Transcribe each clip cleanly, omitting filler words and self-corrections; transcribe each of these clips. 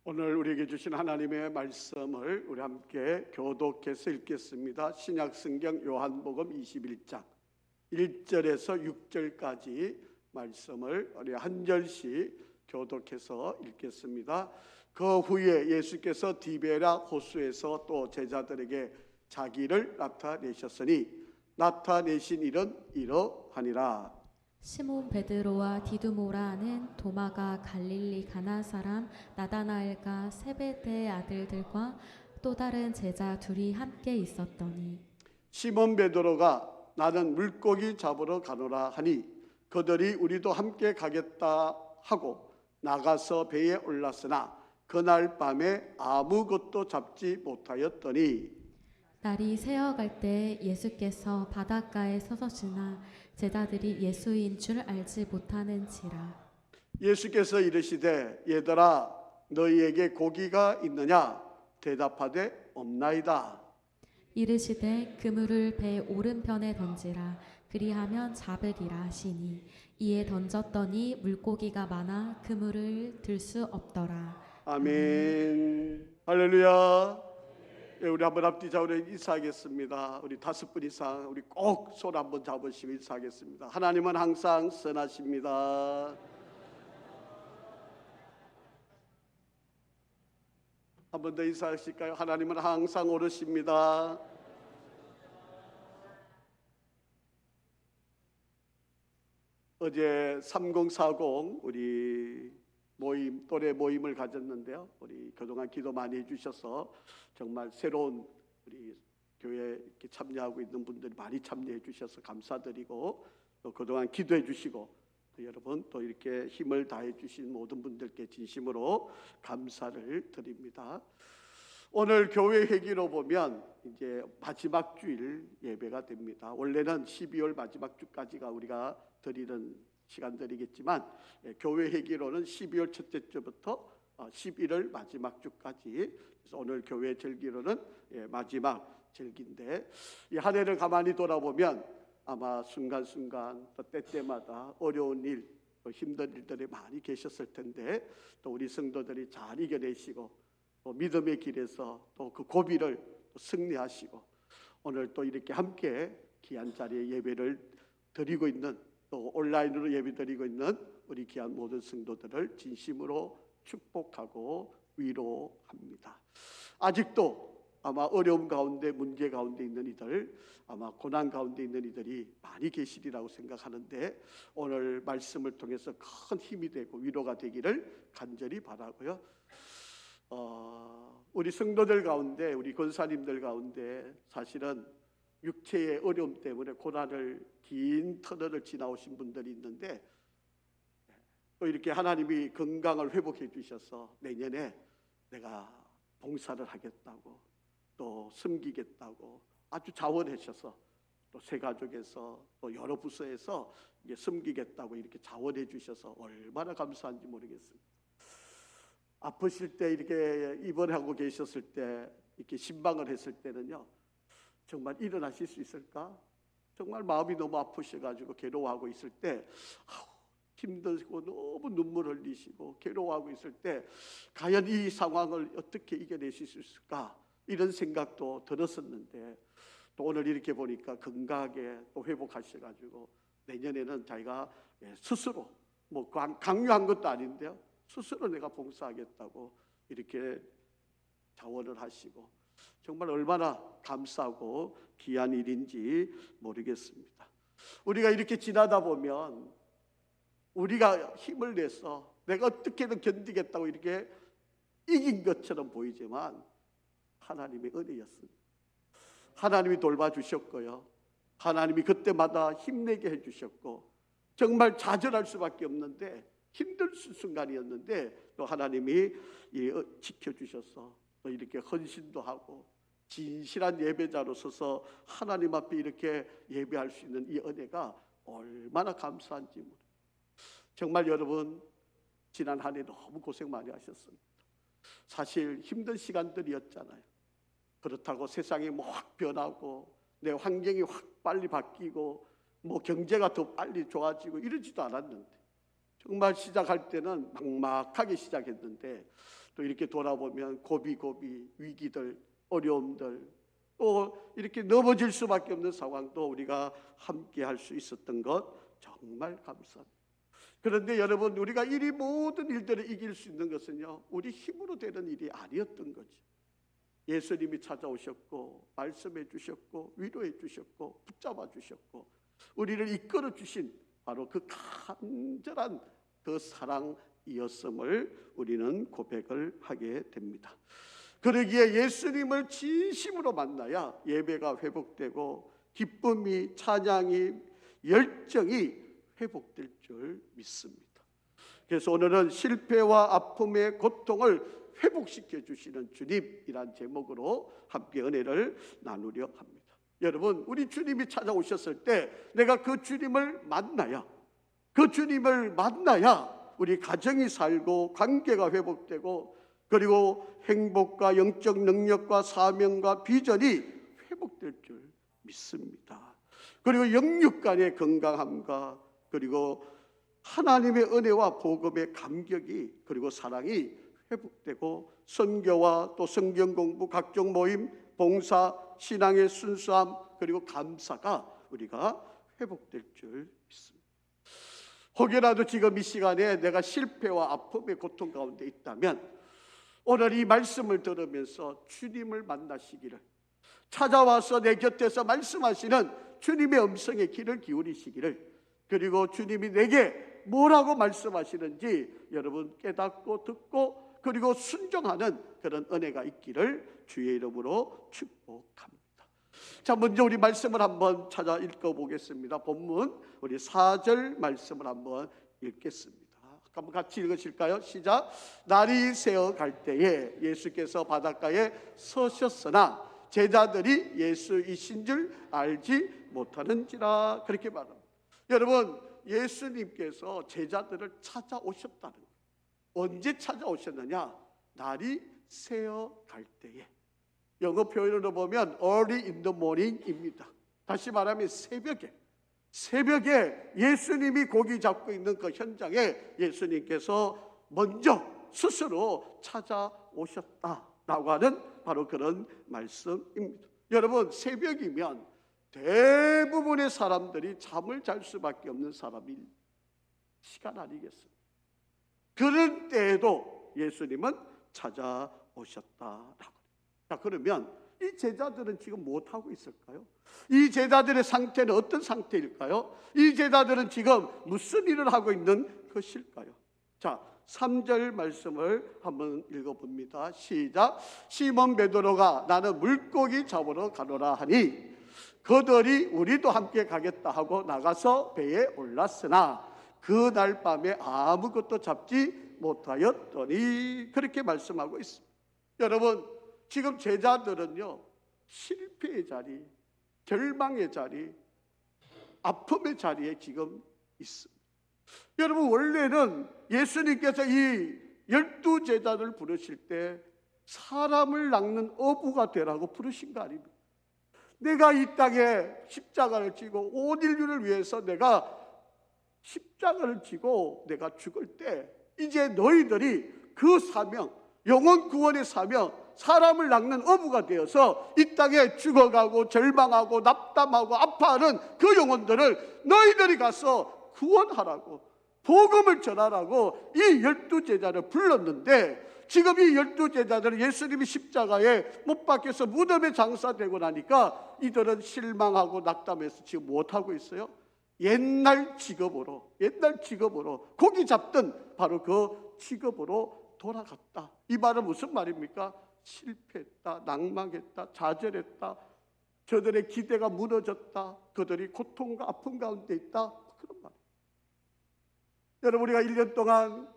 오늘 우리에게 주신 하나님의 말씀을 우리 함께 교독해서 읽겠습니다. 신약성경 요한복음 21장 1절에서 6절까지 말씀을 우리 한 절씩 교독해서 읽겠습니다. 그 후에 예수께서 디베라 호수에서 또 제자들에게 자기를 나타내셨으니 나타내신 일은 이러하니라. 시몬 베드로와 디두모라 하는 도마가 갈릴리 가나 사람 나다나엘과 세베대의 아들들과 또 다른 제자 둘이 함께 있었더니 시몬 베드로가 나는 물고기 잡으러 가노라 하니 그들이 우리도 함께 가겠다 하고 나가서 배에 올랐으나 그날 밤에 아무것도 잡지 못하였더니 날이 새어갈 때 예수께서 바닷가에 서서시나 제자들이 예수인 줄 알지 못하는지라. 예수께서 이르시되 얘들아 너희에게 고기가 있느냐 대답하되 없나이다. 이르시되 그물을 배 오른편에 던지라 그리하면 잡으리라 하시니 이에 던졌더니 물고기가 많아 그물을 들 수 없더라. 아멘. 할렐루야. 예, 우리 한번 앞뒤 좌우로 인사하겠습니다. 우리 5분 이상 우리 꼭 손 한번 잡으시고 인사하겠습니다. 하나님은 항상 선하십니다. 한 번 더 인사하실까요? 하나님은 항상 옳으십니다. 어제 3040 우리 모임, 또래 모임을 가졌는데요. 우리 그동안 기도 많이 해주셔서 정말 새로운 우리 교회에 이렇게 참여하고 있는 분들이 많이 참여해 주셔서 감사드리고 또 그동안 기도해 주시고 또 여러분 또 이렇게 힘을 다해 주신 모든 분들께 진심으로 감사를 드립니다. 오늘 교회 회기로 보면 이제 마지막 주일 예배가 됩니다. 원래는 12월 마지막 주까지가 우리가 드리는 시간들이겠지만 교회 회기로는 12월 첫째 주부터 11월 마지막 주까지. 그래서 오늘 교회 절기로는 마지막 절기인데 이 한 해를 가만히 돌아보면 아마 순간순간 또 때때마다 어려운 일, 또 힘든 일들이 많이 계셨을 텐데 또 우리 성도들이 잘 이겨내시고 또 믿음의 길에서 또 그 고비를 승리하시고 오늘 또 이렇게 함께 귀한 자리에 예배를 드리고 있는 또 온라인으로 예배드리고 있는 우리 귀한 모든 성도들을 진심으로 축복하고 위로합니다. 아직도 아마 어려움 가운데 문제 가운데 있는 이들 아마 고난 가운데 있는 이들이 많이 계시리라고 생각하는데 오늘 말씀을 통해서 큰 힘이 되고 위로가 되기를 간절히 바라고요. 우리 성도들 가운데 우리 권사님들 가운데 사실은 육체의 어려움 때문에 고난을 긴 터널을 지나오신 분들이 있는데 또 이렇게 하나님이 건강을 회복해 주셔서 내년에 내가 봉사를 하겠다고 또 섬기겠다고 아주 자원하셔서 또 새 가족에서 또 여러 부서에서 이게 섬기겠다고 이렇게 자원해 주셔서 얼마나 감사한지 모르겠습니다. 아프실 때 이렇게 입원하고 계셨을 때 이렇게 신방을 했을 때는요 정말 일어나실 수 있을까? 정말 마음이 너무 아프셔가지고 괴로워하고 있을 때 힘들고 너무 눈물 흘리시고 괴로워하고 있을 때 과연 이 상황을 어떻게 이겨내실 수 있을까? 이런 생각도 들었었는데 또 오늘 이렇게 보니까 건강하게 또 회복하셔가지고 내년에는 자기가 스스로 뭐 강요한 것도 아닌데요 스스로 내가 봉사하겠다고 이렇게 자원을 하시고 정말 얼마나 감사하고 귀한 일인지 모르겠습니다. 우리가 이렇게 지나다 보면 우리가 힘을 내서 내가 어떻게든 견디겠다고 이렇게 이긴 것처럼 보이지만 하나님의 은혜였습니다. 하나님이 돌봐주셨고요. 하나님이 그때마다 힘내게 해주셨고 정말 좌절할 수밖에 없는데 힘들 순간이었는데 또 하나님이 지켜주셔서 또 이렇게 헌신도 하고 진실한 예배자로 서서 하나님 앞에 이렇게 예배할 수 있는 이 은혜가 얼마나 감사한지 모르겠어요. 정말 여러분 지난 한 해 너무 고생 많이 하셨습니다. 사실 힘든 시간들이었잖아요. 그렇다고 세상이 확 변하고 내 환경이 확 빨리 바뀌고 뭐 경제가 더 빨리 좋아지고 이러지도 않았는데 정말 시작할 때는 막막하게 시작했는데 또 이렇게 돌아보면 고비고비 위기들, 어려움들, 또 이렇게 넘어질 수밖에 없는 상황도 우리가 함께 할 수 있었던 것 정말 감사합니다. 그런데 여러분, 우리가 이 모든 일들을 이길 수 있는 것은요, 우리 힘으로 되는 일이 아니었던 거지. 예수님이 찾아오셨고 말씀해 주셨고 위로해 주셨고 붙잡아 주셨고 우리를 이끌어 주신 바로 그 간절한 그 사랑이었음을 우리는 고백을 하게 됩니다. 그러기에 예수님을 진심으로 만나야 예배가 회복되고 기쁨이, 찬양이, 열정이 회복될 줄 믿습니다. 그래서 오늘은 실패와 아픔의 고통을 회복시켜 주시는 주님이란 제목으로 함께 은혜를 나누려 합니다. 여러분, 우리 주님이 찾아오셨을 때 내가 그 주님을 만나야, 그 주님을 만나야 우리 가정이 살고 관계가 회복되고, 그리고 행복과 영적 능력과 사명과 비전이 회복될 줄 믿습니다. 그리고 영육 간의 건강함과, 그리고 하나님의 은혜와 복음의 감격이, 그리고 사랑이 회복되고, 선교와 또 성경 공부, 각종 모임, 봉사, 신앙의 순수함, 그리고 감사가 우리가 회복될 줄 믿습니다. 혹여라도 지금 이 시간에 내가 실패와 아픔의 고통 가운데 있다면 오늘 이 말씀을 들으면서 주님을 만나시기를, 찾아와서 내 곁에서 말씀하시는 주님의 음성에 귀를 기울이시기를, 그리고 주님이 내게 뭐라고 말씀하시는지 여러분 깨닫고 듣고 그리고 순종하는 그런 은혜가 있기를 주의 이름으로 축복합니다. 자, 먼저 우리 말씀을 한번 찾아 읽어보겠습니다. 본문 우리 4절 말씀을 한번 읽겠습니다. 한번 같이 읽으실까요? 시작. 날이 새어 갈 때에 예수께서 바닷가에 서셨으나 제자들이 예수이신 줄 알지 못하는지라. 그렇게 말합니다. 여러분, 예수님께서 제자들을 찾아오셨다는 거예요. 언제 찾아오셨느냐? 날이 새어 갈 때에. 영어 표현으로 보면 early in the morning입니다. 다시 말하면 새벽에 예수님이 고기 잡고 있는 그 현장에 예수님께서 먼저 스스로 찾아오셨다라고 하는 바로 그런 말씀입니다. 여러분, 새벽이면 대부분의 사람들이 잠을 잘 수밖에 없는 사람일 시간 아니겠습니까? 그럴 때에도 예수님은 찾아오셨다라고. 자, 그러면 이 제자들은 지금 무엇하고 있을까요? 이 제자들의 상태는 어떤 상태일까요? 이 제자들은 지금 무슨 일을 하고 있는 것일까요? 자, 3절 말씀을 한번 읽어봅니다. 시작. 시몬 베드로가 나는 물고기 잡으러 가노라 하니 그들이 우리도 함께 가겠다 하고 나가서 배에 올랐으나 그날 밤에 아무것도 잡지 못하였더니. 그렇게 말씀하고 있습니다. 여러분, 지금 제자들은요, 실패의 자리, 절망의 자리, 아픔의 자리에 지금 있습니다. 여러분, 원래는 예수님께서 이 12제자를 부르실 때 사람을 낚는 어부가 되라고 부르신 거 아닙니까? 내가 이 땅에 십자가를 지고 온 인류를 위해서 내가 십자가를 지고 내가 죽을 때 이제 너희들이 그 사명, 영혼 구원의 사명, 사람을 낚는 어부가 되어서 이 땅에 죽어가고 절망하고 낙담하고 아파하는 그 영혼들을 너희들이 가서 구원하라고, 복음을 전하라고 이 12제자를 불렀는데, 지금 이 12제자들은 예수님이 십자가에 못 박혀서 무덤에 장사되고 나니까 이들은 실망하고 낙담해서 지금 못하고 있어요. 옛날 직업으로 고기 잡던 바로 그 직업으로 돌아갔다. 이 말은 무슨 말입니까? 실패했다, 낭망했다, 좌절했다, 저들의 기대가 무너졌다, 그들이 고통과 아픔 가운데 있다, 그런 말이에요. 여러분, 우리가 1년 동안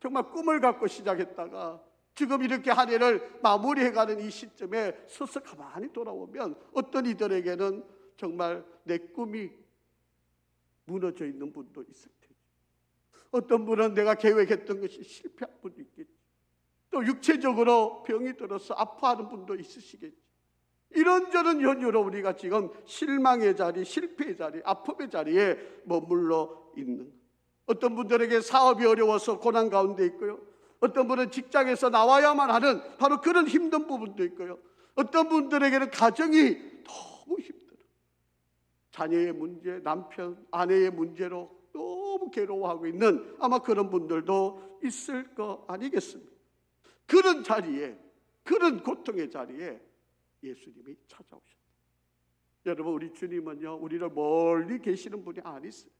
정말 꿈을 갖고 시작했다가 지금 이렇게 한 해를 마무리해가는 이 시점에 서서 가만히 돌아오면 어떤 이들에게는 정말 내 꿈이 무너져 있는 분도 있을 테죠. 어떤 분은 내가 계획했던 것이 실패한 분도 있겠지. 또 육체적으로 병이 들어서 아파하는 분도 있으시겠지. 이런저런 연유로 우리가 지금 실망의 자리, 실패의 자리, 아픔의 자리에 머물러 있는, 어떤 분들에게 사업이 어려워서 고난 가운데 있고요, 어떤 분은 직장에서 나와야만 하는 바로 그런 힘든 부분도 있고요. 어떤 분들에게는 가정이 너무 힘들어. 자녀의 문제, 남편, 아내의 문제로 너무 괴로워하고 있는 아마 그런 분들도 있을 거 아니겠습니까? 그런 자리에, 그런 고통의 자리에 예수님이 찾아오셨다. 여러분, 우리 주님은요, 우리를 멀리 계시는 분이 아니세요.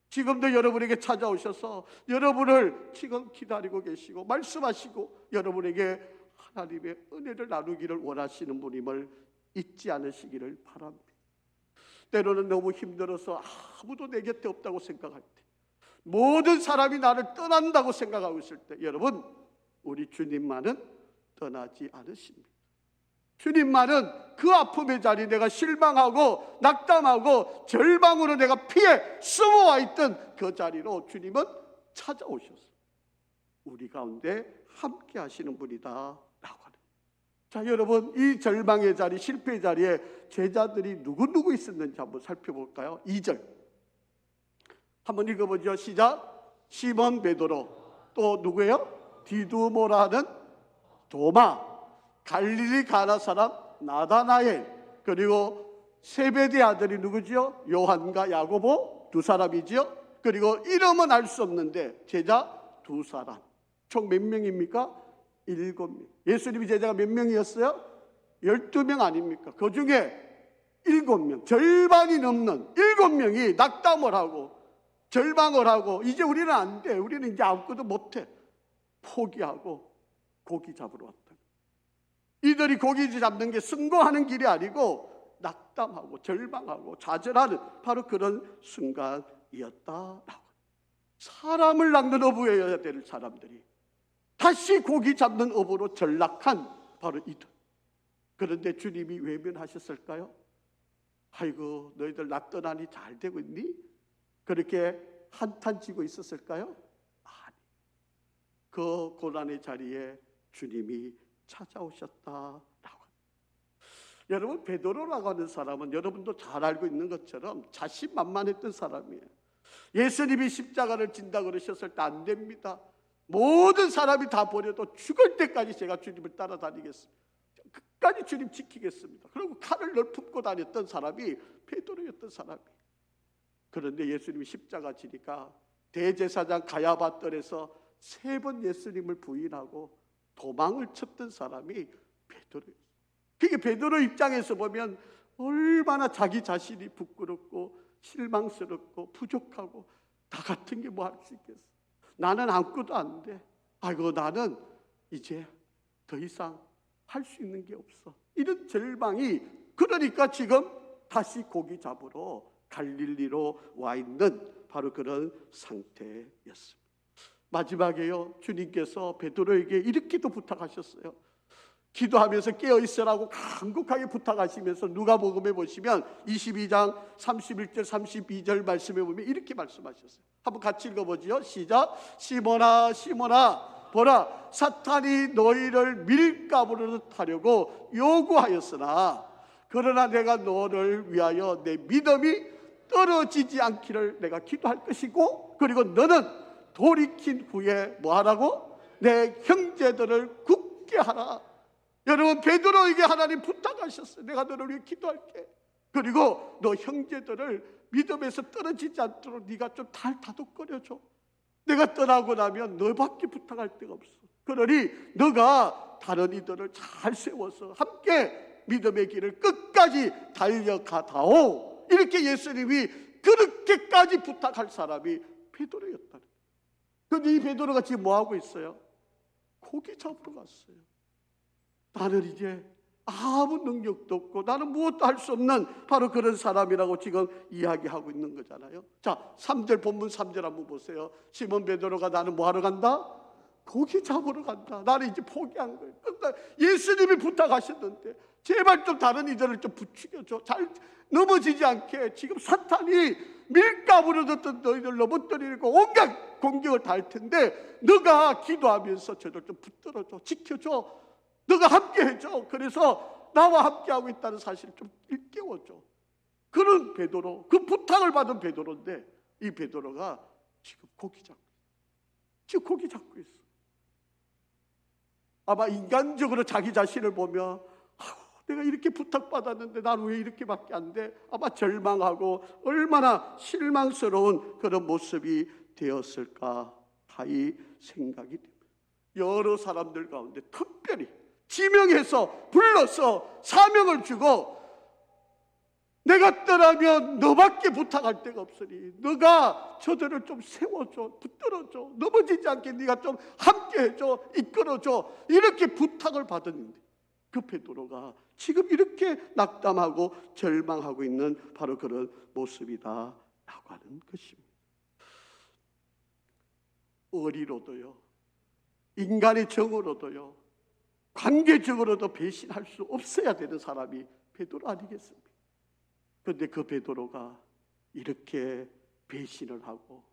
지금도 여러분에게 찾아오셔서 여러분을 지금 기다리고 계시고 말씀하시고 여러분에게 하나님의 은혜를 나누기를 원하시는 분임을 잊지 않으시기를 바랍니다. 때로는 너무 힘들어서 아무도 내 곁에 없다고 생각할 때, 모든 사람이 나를 떠난다고 생각하고 있을 때, 여러분, 우리 주님만은 떠나지 않으십니다. 주님만은 그 아픔의 자리, 내가 실망하고 낙담하고 절망으로 내가 피해 숨어와 있던 그 자리로 주님은 찾아오셨어요. 우리 가운데 함께 하시는 분이다 라고 하는. 자, 여러분, 이 절망의 자리, 실패의 자리에 제자들이 누구 있었는지 한번 살펴볼까요? 2절 한번 읽어보죠. 시작. 시몬 베드로, 또 누구예요? 디두모라는 도마, 갈릴리 가나 사람 나다나엘, 그리고 세베대 아들이 누구지요? 요한과 야고보 두 사람이지요. 그리고 이름은 알 수 없는데 제자 두 사람. 총 몇 명입니까? 7명. 예수님이 제자가 몇 명이었어요? 12명 아닙니까? 그 중에 7명, 절반이 넘는 7명이 낙담을 하고 절망을 하고 이제 우리는 안 돼, 우리는 이제 아무것도 못해, 포기하고 고기 잡으러 왔다. 이들이 고기 잡는 게 성공하는 길이 아니고 낙담하고 절망하고 좌절하는 바로 그런 순간이었다라고. 사람을 낚는 어부여야 될 사람들이 다시 고기 잡는 어부로 전락한 바로 이들. 그런데 주님이 외면하셨을까요? 아이고, 너희들 나 떠나니 잘 되고 있니? 그렇게 한탄치고 있었을까요? 아니, 그 고난의 자리에 주님이 찾아오셨다라고. 여러분, 베드로라고 하는 사람은 여러분도 잘 알고 있는 것처럼 자신만만했던 사람이에요. 예수님이 십자가를 진다 그러셨을 때 안 됩니다. 모든 사람이 다 버려도 죽을 때까지 제가 주님을 따라다니겠습니다. 끝까지 주님 지키겠습니다. 그리고 칼을 늘 품고 다녔던 사람이 베드로였던 사람이에요. 그런데 예수님이 십자가 지니까 대제사장 가야바 뜰에서 3번 예수님을 부인하고 도망을 쳤던 사람이 베드로였어요. 그게 베드로 입장에서 보면 얼마나 자기 자신이 부끄럽고 실망스럽고 부족하고 나 같은 게 뭐 할 수 있겠어. 나는 아무것도 안 돼. 아이고, 나는 이제 더 이상 할 수 있는 게 없어. 이런 절망이, 그러니까 지금 다시 고기 잡으러 갈릴리로 와 있는 바로 그런 상태였습니다. 마지막에요, 주님께서 베드로에게 이렇게도 부탁하셨어요. 기도하면서 깨어있으라고 간곡하게 부탁하시면서 누가복음에 보시면 22장 31절 32절 말씀에 보면 이렇게 말씀하셨어요. 한번 같이 읽어보지요. 시작. 시몬아 시몬아, 보라, 사탄이 너희를 밀가부로 하려고 요구하였으나 그러나 내가 너를 위하여 내 믿음이 떨어지지 않기를 내가 기도할 것이고, 그리고 너는 돌이킨 후에 뭐 하라고? 내 형제들을 굳게 하라. 여러분, 베드로에게 하나님 부탁하셨어요. 내가 너를 위해 기도할게. 그리고 너 형제들을 믿음에서 떨어지지 않도록 네가 좀 다독거려줘. 내가 떠나고 나면 너밖에 부탁할 데가 없어. 그러니 너가 다른 이들을 잘 세워서 함께 믿음의 길을 끝까지 달려가다오. 이렇게 예수님이 그렇게까지 부탁할 사람이 베드로였다는 거예요. 그런데 이 베드로가 지금 뭐 하고 있어요? 고기 잡으러 갔어요. 나는 이제 아무 능력도 없고 나는 무엇도 할 수 없는 바로 그런 사람이라고 지금 이야기하고 있는 거잖아요. 자, 3절 본문 3절 한번 보세요. 시몬 베드로가 나는 뭐 하러 간다? 고기 잡으러 간다. 나는 이제 포기한 거예요. 예수님이 부탁하셨는데 제발 좀 다른 이들을 좀 부추겨줘. 잘 넘어지지 않게. 지금 사탄이 밀가부로 뒀던 너희들 넘어뜨리고 온갖 공격을 다 할 텐데 너가 기도하면서 저들 좀 붙들어줘. 지켜줘. 너가 함께 해줘. 그래서 나와 함께하고 있다는 사실을 좀 일깨워줘. 그런 베드로, 그 부탁을 받은 베드로인데 이 베드로가 지금 고기 잡고 있어. 아마 인간적으로 자기 자신을 보며 내가 이렇게 부탁받았는데 난 왜 이렇게밖에 안 돼? 아마 절망하고 얼마나 실망스러운 그런 모습이 되었을까 하이 생각이 됩니다. 여러 사람들 가운데 특별히 지명해서 불러서 사명을 주고 내가 떠나면 너밖에 부탁할 데가 없으니 너가 저들을 좀 세워줘, 붙들어줘, 넘어지지 않게 네가 좀 함께해줘, 이끌어줘, 이렇게 부탁을 받았는데 그 베드로가 지금 이렇게 낙담하고 절망하고 있는 바로 그런 모습이다 라고 하는 것입니다. 의리로도요, 인간의 정으로도요, 관계적으로도 배신할 수 없어야 되는 사람이 베드로 아니겠습니까? 그런데 그 베드로가 이렇게 배신을 하고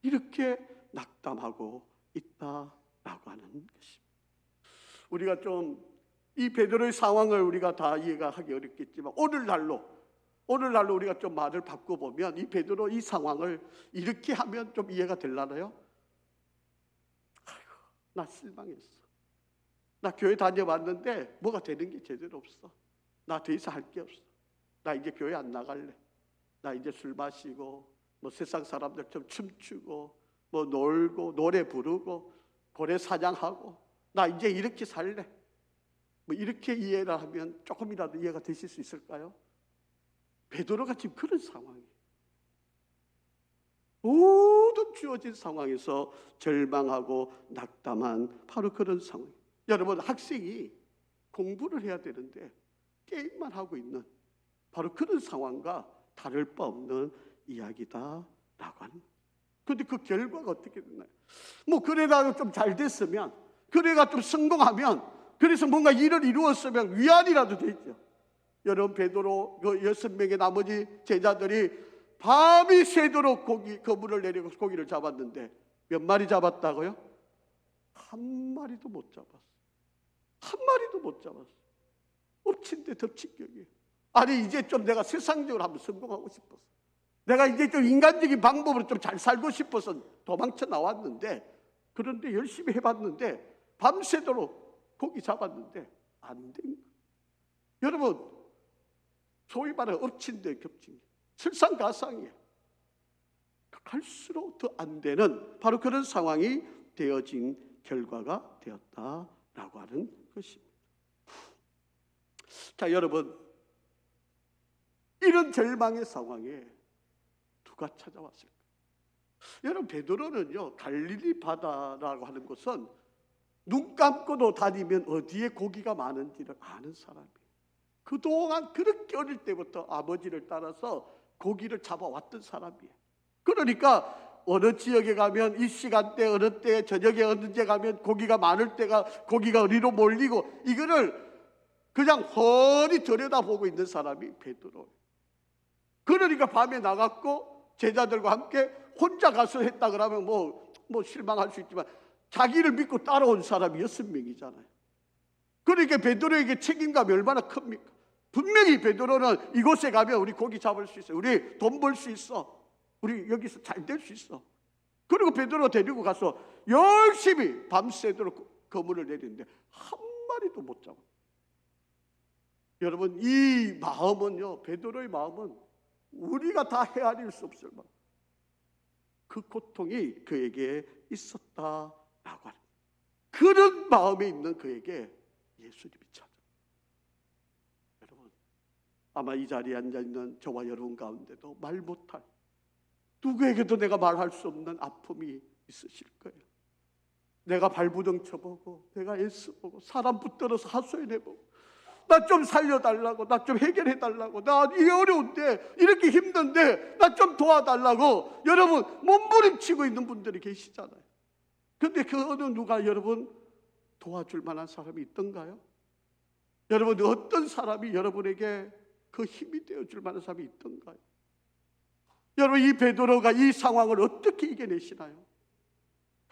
이렇게 낙담하고 있다라고 하는 것입니다. 우리가 좀 이 베드로의 상황을 우리가 다 이해가 하기 어렵겠지만 오늘날로 우리가 좀 말을 바꿔보면 이 베드로 이 상황을 이렇게 하면 좀 이해가 되려나요? 아이고, 나 실망했어. 나 교회 다녀봤는데 뭐가 되는 게 제대로 없어. 나 더 이상 할 게 없어. 나 이제 교회 안 나갈래. 나 이제 술 마시고 뭐 세상 사람들처럼 춤추고 뭐 놀고 노래 부르고 고래 사냥하고 나 이제 이렇게 살래. 뭐 이렇게 이해를 하면 조금이라도 이해가 되실 수 있을까요? 베드로가 지금 그런 상황이에요. 모든 주어진 상황에서 절망하고 낙담한 바로 그런 상황. 여러분, 학생이 공부를 해야 되는데 게임만 하고 있는 바로 그런 상황과 다를 바 없는 이야기다라고 하는. 그런데 그 결과가 어떻게 됐나요? 뭐 그래가 좀 잘 됐으면, 그래가 좀 성공하면, 그래서 뭔가 일을 이루었으면 위안이라도 되죠. 여러분, 베드로 그 6명의 나머지 제자들이 밤이 새도록 그물을 내리고 고기를 잡았는데 몇 마리 잡았다고요? 한 마리도 못 잡았어. 한 마리도 못 잡았어. 엎친 데 덮친 격이에요. 아니, 이제 좀 내가 세상적으로 한번 성공하고 싶었어. 내가 이제 좀 인간적인 방법으로 좀 잘 살고 싶어서 도망쳐 나왔는데, 그런데 열심히 해봤는데 밤새도록 고기 잡았는데 안 된 거예요. 여러분, 소위 말하는 엎친 데 겹친 게 설상가상이에요. 갈수록 더 안 되는 바로 그런 상황이 되어진 결과가 되었다라고 하는 것입니다. 자, 여러분, 이런 절망의 상황에 누가 찾아왔을까? 여러분, 베드로는요, 갈릴리 바다라고 하는 곳은 눈 감고도 다니면 어디에 고기가 많은지를 아는 사람이에요. 그동안 그렇게 어릴 때부터 아버지를 따라서 고기를 잡아왔던 사람이에요. 그러니까 어느 지역에 가면 이 시간대, 어느 때, 저녁에 언제 가면 고기가 많을 때가 고기가 어디로 몰리고, 이거를 그냥 훤히 들여다보고 있는 사람이 베드로예요. 그러니까 밤에 나갔고 제자들과 함께 혼자 가서 했다 그러면 뭐 실망할 수 있지만 자기를 믿고 따라온 사람이 6명이잖아요. 그러니까 베드로에게 책임감이 얼마나 큽니까? 분명히 베드로는 이곳에 가면 우리 고기 잡을 수 있어, 우리 돈 벌 수 있어, 우리 여기서 잘 될 수 있어. 그리고 베드로 데리고 가서 열심히 밤새도록 그물을 내리는데 한 마리도 못 잡아. 여러분, 이 마음은요, 베드로의 마음은 우리가 다 헤아릴 수 없을 만큼 그 고통이 그에게 있었다라고 하는, 그런 마음에 있는 그에게 예수님이 찾아. 여러분, 아마 이 자리에 앉아있는 저와 여러분 가운데도 말 못할, 누구에게도 내가 말할 수 없는 아픔이 있으실 거예요. 내가 발부둥 쳐보고, 내가 애쓰보고, 사람 붙들어서 하소연해보고, 나 좀 살려달라고, 나 좀 해결해달라고, 나 이게 어려운데, 이렇게 힘든데 나 좀 도와달라고 여러분 몸부림치고 있는 분들이 계시잖아요. 그런데 그 어느 누가 여러분 도와줄 만한 사람이 있던가요? 여러분, 어떤 사람이 여러분에게 그 힘이 되어줄 만한 사람이 있던가요? 여러분, 이 베드로가 이 상황을 어떻게 이겨내시나요?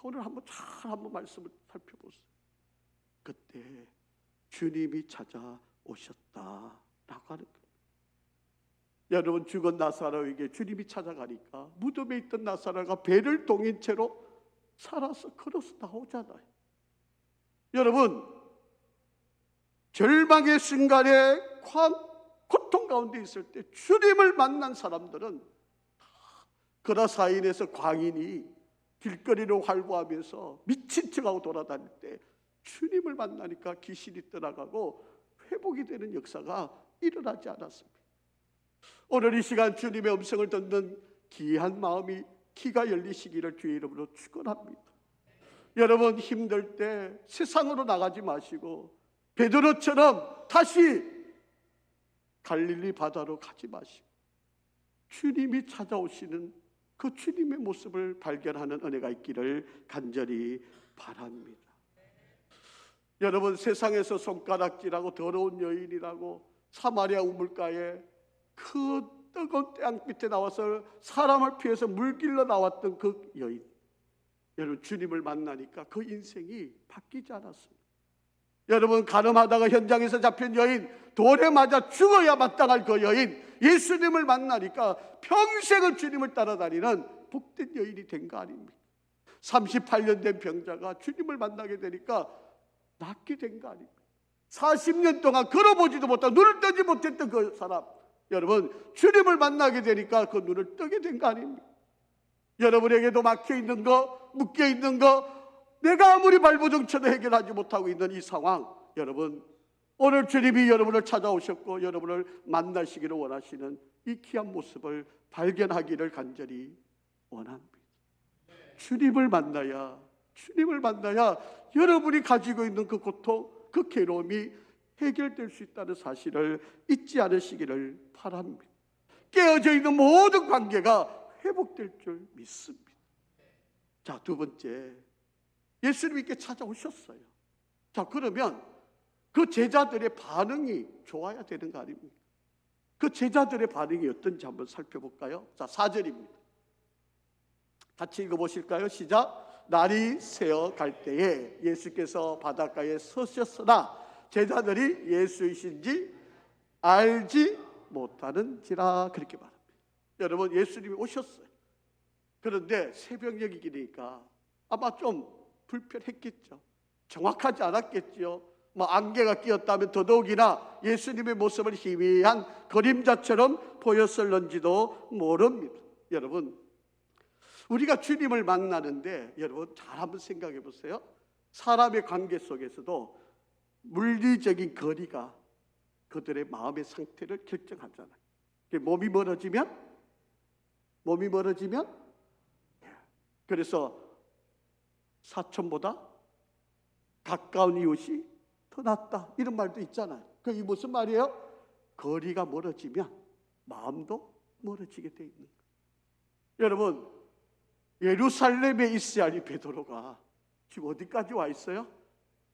오늘 한번 말씀을 살펴보세요. 그때 주님이 찾아오셨다라고 하는 거예요. 여러분, 죽은 나사로에게 주님이 찾아가니까 무덤에 있던 나사로가 배를 동인 채로 살아서 걸어서 나오잖아요. 여러분, 절망의 순간에 고통 가운데 있을 때 주님을 만난 사람들은 그라사인에서 광인이 길거리로 활보하면서 미친 척하고 돌아다닐 때 주님을 만나니까 귀신이 떠나가고 회복이 되는 역사가 일어나지 않았습니다. 오늘 이 시간 주님의 음성을 듣는 귀한 마음이 귀가 열리시기를 주의 이름으로 축원합니다. 여러분, 힘들 때 세상으로 나가지 마시고 베드로처럼 다시 갈릴리 바다로 가지 마시고 주님이 찾아오시는 그 주님의 모습을 발견하는 은혜가 있기를 간절히 바랍니다. 여러분, 세상에서 손가락질하고 더러운 여인이라고 사마리아 우물가에 그 뜨거운 태양 밑에 나와서 사람을 피해서 물길로 나왔던 그 여인, 여러분, 주님을 만나니까 그 인생이 바뀌지 않았습니다. 여러분, 가늠하다가 현장에서 잡힌 여인, 돌에 맞아 죽어야 마땅할 그 여인, 예수님을 만나니까 평생을 주님을 따라다니는 복된 여인이 된 거 아닙니까? 38년 된 병자가 주님을 만나게 되니까 낫게 된 거 아닙니까? 40년 동안 걸어보지도 못하고 눈을 뜨지 못했던 그 사람, 여러분, 주님을 만나게 되니까 그 눈을 뜨게 된 거 아닙니까? 여러분에게도 막혀있는 거, 묶여있는 거, 내가 아무리 발버둥 쳐도 해결하지 못하고 있는 이 상황, 여러분, 오늘 주님이 여러분을 찾아오셨고 여러분을 만나시기를 원하시는 이 귀한 모습을 발견하기를 간절히 원합니다. 주님을 만나야 여러분이 가지고 있는 그 고통, 그 괴로움이 해결될 수 있다는 사실을 잊지 않으시기를 바랍니다. 깨어져 있는 모든 관계가 회복될 줄 믿습니다. 자, 두 번째, 예수님께 찾아오셨어요. 자, 그러면 그 제자들의 반응이 좋아야 되는 거 아닙니까? 그 제자들의 반응이 어떤지 한번 살펴볼까요? 자, 4절입니다. 같이 읽어보실까요? 시작. 날이 새어 갈 때에 예수께서 바닷가에 서셨으나 제자들이 예수이신지 알지 못하는지라, 그렇게 말합니다. 여러분, 예수님이 오셨어요. 그런데 새벽녘이니까 아마 좀 불편했겠죠. 정확하지 않았겠죠. 안개가 끼었다면 더더욱이나 예수님의 모습을 희미한 그림자처럼 보였을런지도 모릅니다. 여러분, 우리가 주님을 만나는데 여러분 잘 한번 생각해 보세요. 사람의 관계 속에서도 물리적인 거리가 그들의 마음의 상태를 결정하잖아요. 몸이 멀어지면 그래서 사촌보다 가까운 이웃이 더 낫다, 이런 말도 있잖아요. 그게 무슨 말이에요? 거리가 멀어지면 마음도 멀어지게 돼 있는 거예요. 여러분, 예루살렘에 있어야 할 베드로가 지금 어디까지 와 있어요?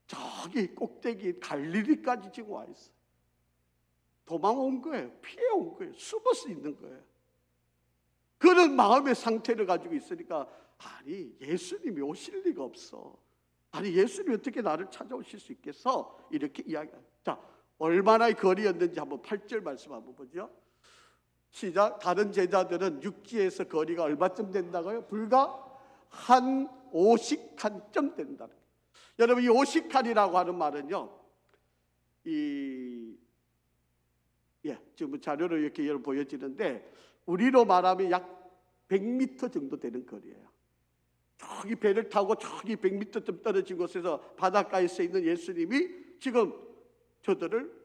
저기 꼭대기 갈릴리까지 지금 와 있어요. 도망온 거예요. 피해온 거예요. 숨어서 있는 거예요. 그런 마음의 상태를 가지고 있으니까, 아니, 예수님이 오실 리가 없어. 아니, 예수님이 어떻게 나를 찾아오실 수 있겠어? 이렇게 이야기합니다. 자, 얼마나의 거리였는지 한번 8절 말씀 한번 보죠. 시작. 다른 제자들은 육지에서 거리가 얼마쯤 된다고요? 불과 한 50칸쯤 된다는 거예요. 여러분, 이 50칸이라고 하는 말은요, 지금 자료로 이렇게 여러분 보여지는데, 우리로 말하면 약 100m 정도 되는 거리예요. 저기 배를 타고 저기 100m쯤 떨어진 곳에서 바닷가에 서 있는 예수님이 지금 저들을,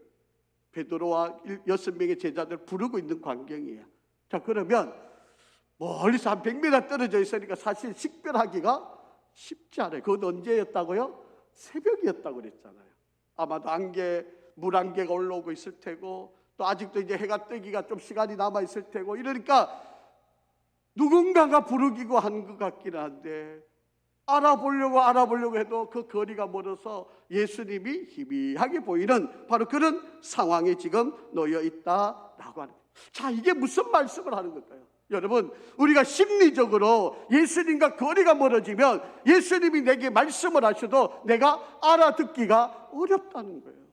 베드로와 6명의 제자들 부르고 있는 광경이에요. 자, 그러면 멀리서 한 100m 떨어져 있으니까 사실 식별하기가 쉽지 않아요. 그건 언제였다고요? 새벽이었다고 그랬잖아요. 아마도 물안개가 올라오고 있을 테고, 또 아직도 이제 해가 뜨기가 좀 시간이 남아 있을 테고, 이러니까 누군가가 부르기고 한 것 같기는 한데, 알아보려고 해도 그 거리가 멀어서 예수님이 희미하게 보이는 바로 그런 상황에 지금 놓여 있다라고 하는 거예요. 자, 이게 무슨 말씀을 하는 걸까요? 여러분, 우리가 심리적으로 예수님과 거리가 멀어지면 예수님이 내게 말씀을 하셔도 내가 알아듣기가 어렵다는 거예요.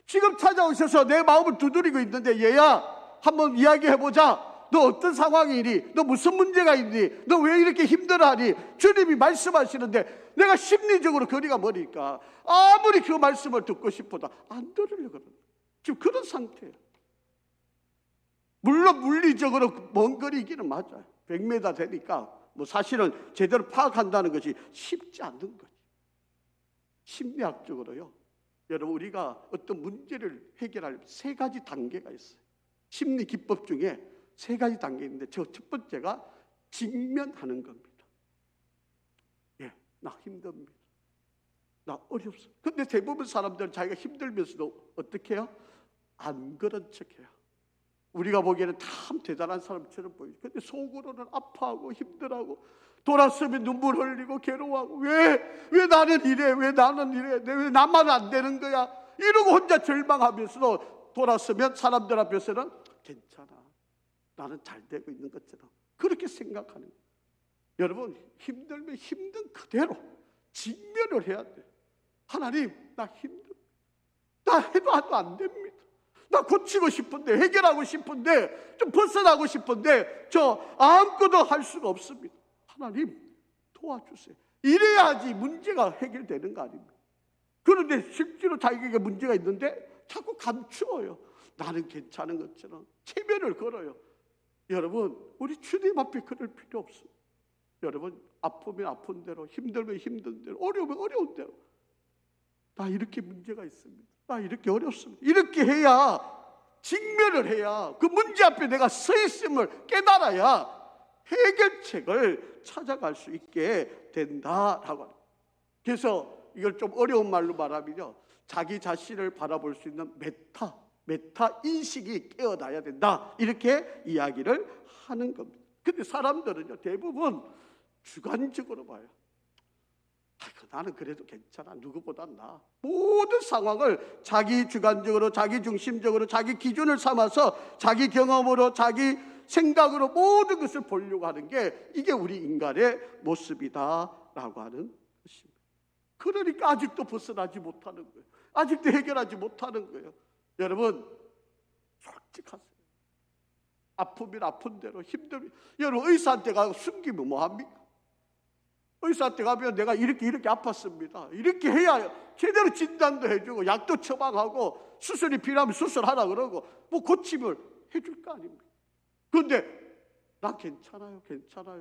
지금 찾아오셔서 내 마음을 두드리고 있는데, 얘야, 한번 이야기해보자. 너 어떤 상황이니? 너 무슨 문제가 있니? 너 왜 이렇게 힘들어하니? 주님이 말씀하시는데 내가 심리적으로 거리가 머니까 아무리 그 말씀을 듣고 싶어도 안 들으려고 그러는 거예요. 지금 그런 상태예요. 물론 물리적으로 먼 거리기는 맞아요. 100m 되니까 뭐 사실은 제대로 파악한다는 것이 쉽지 않는 거죠. 심리학적으로요. 여러분, 우리가 어떤 문제를 해결하려면 세 가지 단계가 있어요. 심리 기법 중에 세 가지 단계 있는데 저 첫 번째가 직면하는 겁니다. 예, 나 힘듭니다. 나 어렵습니다. 근데 대부분 사람들은 자기가 힘들면서도 어떻게 해요? 안 그런 척해요. 우리가 보기에는 참 대단한 사람처럼 보이죠. 근데 속으로는 아파하고 힘들어하고 돌아서면 눈물 흘리고 괴로워하고 왜 나는 이래? 왜 나는 이래? 왜 나만 안 되는 거야? 이러고 혼자 절망하면서도 돌아서면 사람들 앞에서는 괜찮아. 나는 잘 되고 있는 것처럼 그렇게 생각하는 거예요. 여러분, 힘들면 힘든 그대로 직면을 해야 돼요. 하나님, 나 힘들어. 나 해도 안 됩니다. 나 고치고 싶은데, 해결하고 싶은데, 좀 벗어나고 싶은데 저 아무것도 할 수가 없습니다. 하나님 도와주세요. 이래야지 문제가 해결되는 거 아닙니까? 그런데 실제로 자기에게 문제가 있는데 자꾸 감추어요. 나는 괜찮은 것처럼 체면을 걸어요. 여러분, 우리 주님 앞에 그럴 필요 없습니다. 여러분, 아프면 아픈 대로, 힘들면 힘든 대로, 어려우면 어려운 대로, 나 이렇게 문제가 있습니다. 나 이렇게 어렵습니다. 이렇게 해야, 직면을 해야, 그 문제 앞에 내가 서 있음을 깨달아야 해결책을 찾아갈 수 있게 된다라고 합니다. 그래서 이걸 좀 어려운 말로 말하면요, 자기 자신을 바라볼 수 있는 메타 인식이 깨어나야 된다, 이렇게 이야기를 하는 겁니다. 근데 사람들은요, 대부분 주관적으로 봐요. 나는 그래도 괜찮아. 누구보다 나. 모든 상황을 자기 주관적으로, 자기 중심적으로, 자기 기준을 삼아서 자기 경험으로, 자기 생각으로 모든 것을 보려고 하는 게 이게 우리 인간의 모습이다라고 하는 것입니다. 그러니까 아직도 벗어나지 못하는 거예요. 아직도 해결하지 못하는 거예요. 여러분, 솔직하세요. 아프면 아픈 대로, 힘들면, 여러분, 의사한테 가서 숨기면 뭐합니까? 의사한테 가면 내가 이렇게 아팠습니다. 이렇게 해야 제대로 진단도 해주고 약도 처방하고 수술이 필요하면 수술하라 그러고 뭐 고침을 해줄 거 아닙니까? 그런데 나 괜찮아요.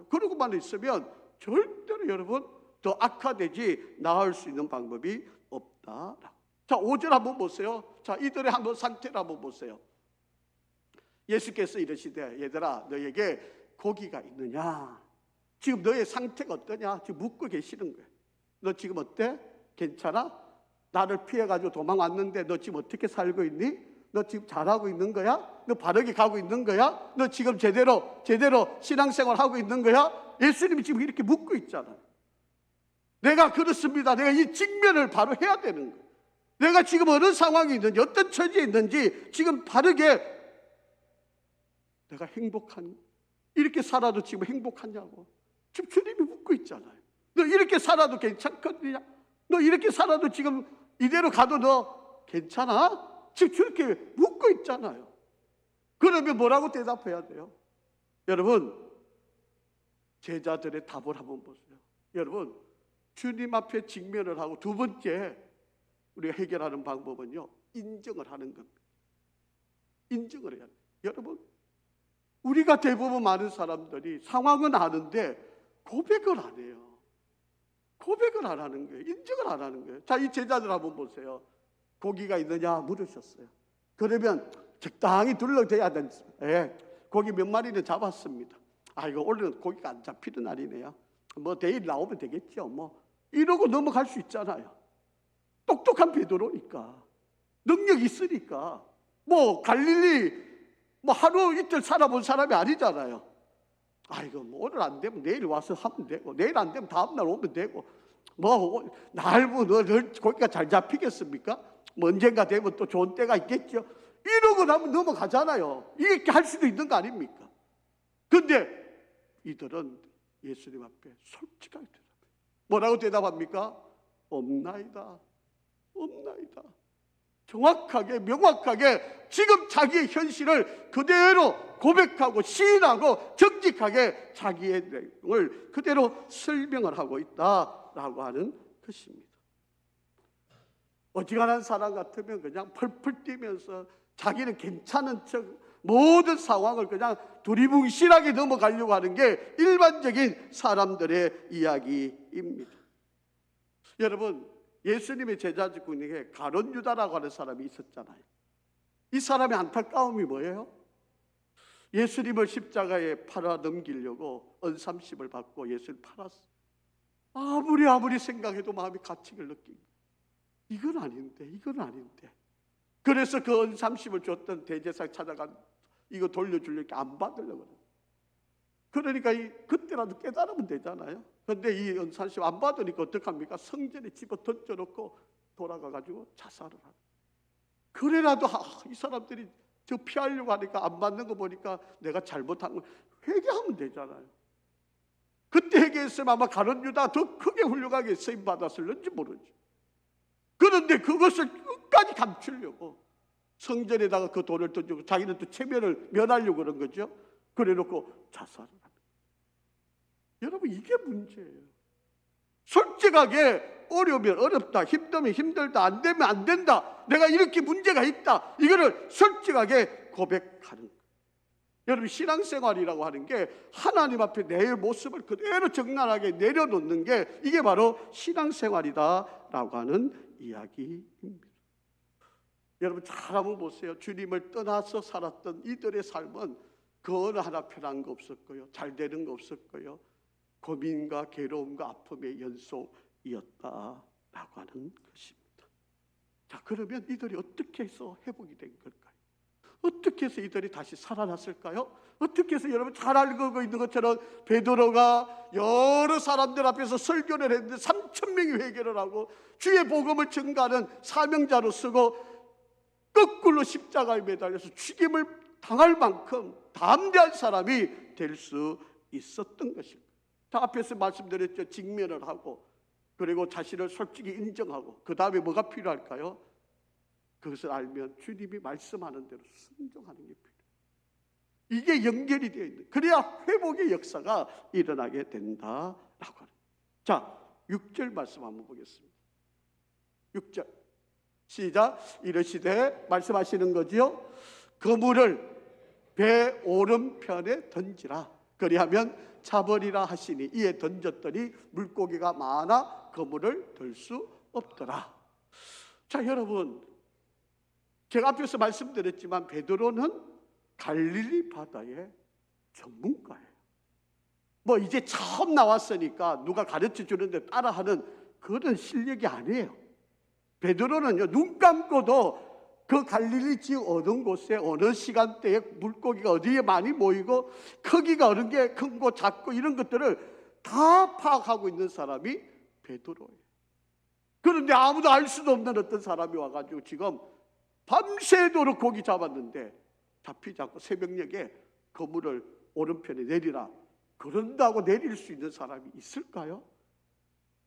그러고만 있으면 절대로 여러분 더 악화되지 나을 수 있는 방법이 없다. 자, 5절 한번 보세요. 자, 이들의 한번 상태를 한번 보세요. 예수께서 이러시되, 얘들아, 너에게 고기가 있느냐? 지금 너의 상태가 어떠냐? 지금 묻고 계시는 거예요. 너 지금 어때? 괜찮아? 나를 피해가지고 도망왔는데 너 지금 어떻게 살고 있니? 너 지금 잘하고 있는 거야? 너 바르게 가고 있는 거야? 너 지금 제대로 신앙생활 하고 있는 거야? 예수님이 지금 이렇게 묻고 있잖아요. 내가 그렇습니다. 내가 이 직면을 바로 해야 되는 거예요. 내가 지금 어느 상황이 있는지, 어떤 처지에 있는지 지금 바르게 내가 이렇게 살아도 지금 행복하냐고. 지금 주님이 묻고 있잖아요. 너 이렇게 살아도 괜찮거든요? 너 이렇게 살아도 지금 이대로 가도 너 괜찮아? 지금 저렇게 묻고 있잖아요. 그러면 뭐라고 대답해야 돼요? 여러분, 제자들의 답을 한번 보세요. 여러분, 주님 앞에 직면을 하고 두 번째 우리가 해결하는 방법은요, 인정을 하는 겁니다. 인정을 해야 돼요. 여러분, 우리가 대부분 많은 사람들이 상황은 아는데 고백을 안 해요. 고백을 안 하는 거예요. 인정을 안 하는 거예요. 자, 이 제자들 한번 보세요. 고기가 있느냐 물으셨어요. 그러면 적당히 둘러대야 된다. 예, 고기 몇 마리는 잡았습니다. 이거 오늘은 고기가 안 잡히는 날이네요. 뭐 내일 나오면 되겠죠. 뭐 이러고 넘어갈 수 있잖아요. 똑똑한 베드로니까, 능력 있으니까. 뭐 갈릴리 뭐 하루 이틀 살아본 사람이 아니잖아요. 이거 뭐 오늘 안 되면 내일 와서 하면 되고, 내일 안 되면 다음 날 오면 되고, 뭐 날고 늘 고기가 잘 잡히겠습니까? 뭐 언젠가 되면 또 좋은 때가 있겠죠. 이러고 나면 넘어가잖아요. 이렇게 할 수도 있는 거 아닙니까? 근데 이들은 예수님 앞에 솔직하게 대답해요. 뭐라고 대답합니까? 없나이다. 정확하게 명확하게 지금 자기의 현실을 그대로 고백하고 시인하고 정직하게 자기의 내용을 그대로 설명을 하고 있다라고 하는 것입니다. 어지간한 사람 같으면 그냥 펄펄 뛰면서 자기는 괜찮은 척 모든 상황을 그냥 두리뭉실하게 넘어가려고 하는 게 일반적인 사람들의 이야기입니다. 여러분, 예수님의 제자 중에 가룟 유다라고 하는 사람이 있었잖아요. 이 사람의 안타까움이 뭐예요? 예수님을 십자가에 팔아 넘기려고 언삼십을 받고 예수를 팔았어. 아무리 생각해도 마음이 가책을 느낀다. 이건 아닌데. 그래서 그 언삼십을 줬던 대제사장 찾아가 이거 돌려주려고 안 받으려고 그래. 그러니까 그때라도 깨달으면 되잖아요. 그런데 이 언삼십 안 받으니까 어떡합니까? 성전에 집어 던져놓고 돌아가가지고 자살을 하고. 그래라도 이 사람들이 저 피하려고 하니까 안 받는 거 보니까 내가 잘못한 걸 회개하면 되잖아요. 그때 회개했으면 아마 가룟 유다가 더 크게 훌륭하게 쓰임 받았을는지 모르죠. 그런데 그것을 끝까지 감추려고 성전에다가 그 돌을 던지고 자기는 또 체면을 면하려고 그런 거죠. 그래놓고 자살을 합니다. 여러분, 이게 문제예요. 솔직하게 어려우면 어렵다, 힘들면 힘들다, 안 되면 안 된다, 내가 이렇게 문제가 있다, 이거를 솔직하게 고백하는 거예요. 여러분, 신앙생활이라고 하는 게 하나님 앞에 내 모습을 그대로 적나라하게 내려놓는 게 이게 바로 신앙생활이다라고 하는 이야기입니다. 여러분, 잘 한번 보세요. 주님을 떠나서 살았던 이들의 삶은 그 어느 하나 편한 거 없었고요, 잘 되는 거 없었고요, 고민과 괴로움과 아픔의 연속이었다라고 하는 것입니다. 자, 그러면 이들이 어떻게 해서 회복이 된 걸까요? 어떻게 해서 이들이 다시 살아났을까요? 어떻게 해서 여러분 잘 알고 있는 것처럼 베드로가 여러 사람들 앞에서 설교를 했는데 3,000명이 회개를 하고 주의 복음을 증가하는 사명자로 쓰고 거꾸로 십자가에 매달려서 죽임을 당할 만큼 담대한 사람이 될 수 있었던 것입니다. 자, 앞에서 말씀드렸죠. 직면을 하고 그리고 자신을 솔직히 인정하고 그 다음에 뭐가 필요할까요? 그것을 알면 주님이 말씀하는 대로 순종하는 게 필요해요. 이게 연결이 되어 있는, 그래야 회복의 역사가 일어나게 된다라고 하는. 자, 6절 말씀 한번 보겠습니다. 6절 시작. 이르시되, 말씀하시는 거지요. 그물을 배 오른편에 던지라. 그리하면 잡으리라 하시니 이에 던졌더니 물고기가 많아 그물을 들 수 없더라. 자, 여러분, 제가 앞에서 말씀드렸지만 베드로는 갈릴리 바다의 전문가예요. 뭐 이제 처음 나왔으니까 누가 가르쳐 주는데 따라하는 그런 실력이 아니에요. 베드로는요, 눈 감고도 그 갈릴리 지역 어느 곳에 어느 시간대에 물고기가 어디에 많이 모이고 크기가 어느 게 크고 작고 이런 것들을 다 파악하고 있는 사람이 베드로예요. 그런데 아무도 알 수도 없는 어떤 사람이 와가지고 지금 밤새도록 고기 잡았는데 잡히지 않고 새벽녘에 그물을 오른편에 내리라, 그런다고 내릴 수 있는 사람이 있을까요?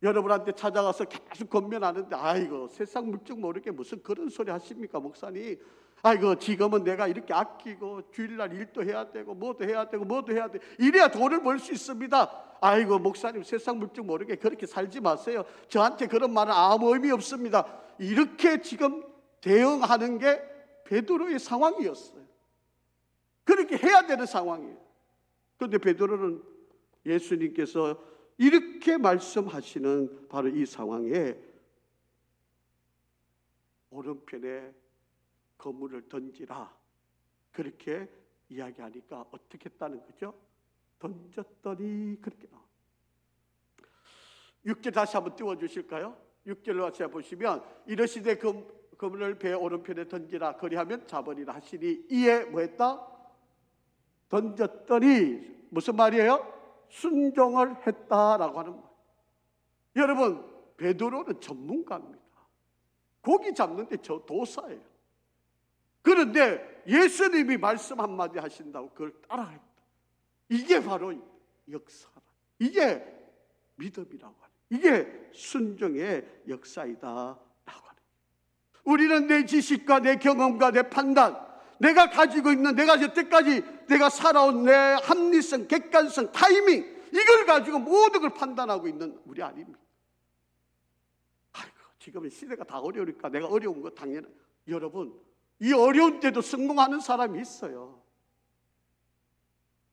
여러분한테 찾아가서 계속 권면하는데 아이고 세상 물정 모르게 무슨 그런 소리 하십니까 목사님? 아이고 지금은 내가 이렇게 아끼고 주일날 일도 해야 되고 뭐도 해야 되고 뭐도 해야 돼, 이래야 돈을 벌 수 있습니다. 아이고 목사님 세상 물정 모르게 그렇게 살지 마세요. 저한테 그런 말은 아무 의미 없습니다. 이렇게 지금 대응하는 게 베드로의 상황이었어요. 그렇게 해야 되는 상황이에요. 그런데 베드로는 예수님께서 이렇게 말씀하시는 바로 이 상황에 오른편에 그물을 던지라 그렇게 이야기하니까 어떻게 했다는 거죠? 던졌더니 그렇게 나와. 6절 다시 한번 띄워주실까요? 6절로 같이 보시면 이르시되 그물을 배 오른편에 던지라 그리하면 잡으리라 하시니 이에 뭐했다? 던졌더니 무슨 말이에요? 순종을 했다라고 하는 말. 여러분, 베드로는 전문가입니다. 고기 잡는데 저 도사예요. 그런데 예수님이 말씀 한마디 하신다고 그걸 따라했다. 이게 바로 역사다. 이게 믿음이라고 하는, 이게 순종의 역사이다라고 하는. 우리는 내 지식과 내 경험과 내 판단, 내가 가지고 있는, 내가 여태까지 내가 살아온 내 합리성, 객관성, 타이밍, 이걸 가지고 모든 걸 판단하고 있는 우리 아닙니까? 아이고, 지금은 시대가 다 어려우니까 내가 어려운 거 당연히. 여러분, 이 어려운 때도 성공하는 사람이 있어요.